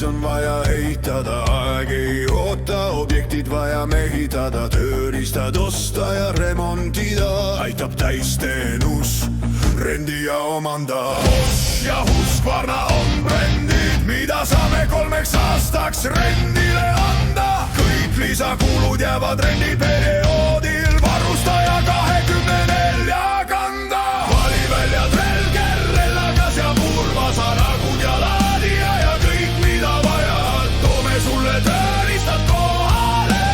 siis on vaja eitada, aeg ei oota, objektid vaja mehitada, tööriistad osta ja remontida, aitab täisteenus, rendi ja omanda. Bosch ja Husqvarna on brändid, mida saame 3 aastaks rendile anda. Kõik lisakulud jäävad rendiperioodil varustaja 24 kanda. Vali välja trelger, rellagas ja purvasa, ragud ja laadija ja kõik mida vaja. Toome sulle tööriistad kohale,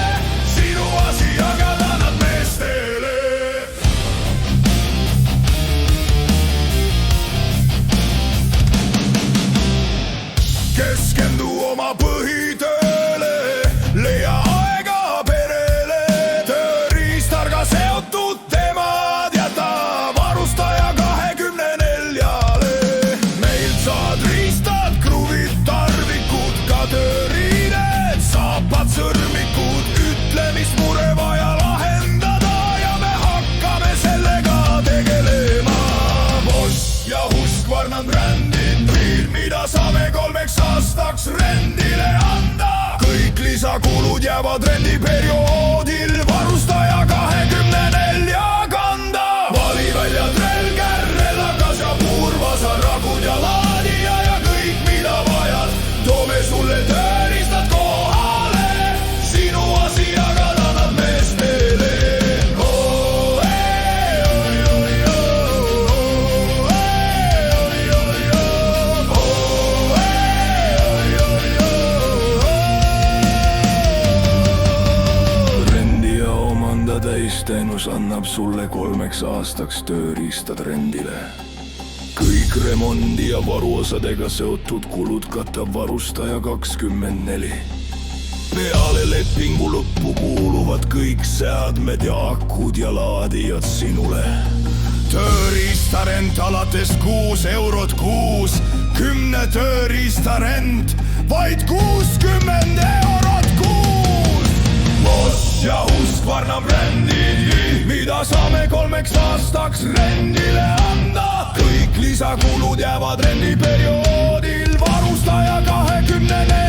sinu asi jagada nad meestele. Keskendu oma põhitööle, leia aega perele, tööriistarga seotud temad jäta varustaja 24-le. Meilt saad riistad, kruvid, tarvikud, ka tööriided, saapad, sõrmikud, ütle mis mure vaja lahendada ja me hakkame sellega tegelema. Bosch ja Husqvarna brändid, mida saame 3 aastaks rendile anda. Kõik lisakulud jäävad rendiperioodil varustaja 24 kanda. Vali välja trelger, rellakas ja purvasa, ragud ja laadija ja kõik mida vajad. Toome sulle tööriistad kohale, sinu asi jagada nad meestele. Täisteenus annab sulle 3 aastaks tööriistad rendile. Kõik remondi ja varuosadega seotud kulud katab varustaja 24. Peale lepingu lõppu kuuluvad kõik seadmed ja akud ja laadijad sinule. Tööriistarent alates 6 eurot kuus, 10 tööriistarent vaid 60 eurot kuus. Bosch ja Husqvarna brändid, mida saame 3 aastaks rendile anda. Kõik lisakulud jäävad rendiperioodil varustaja 24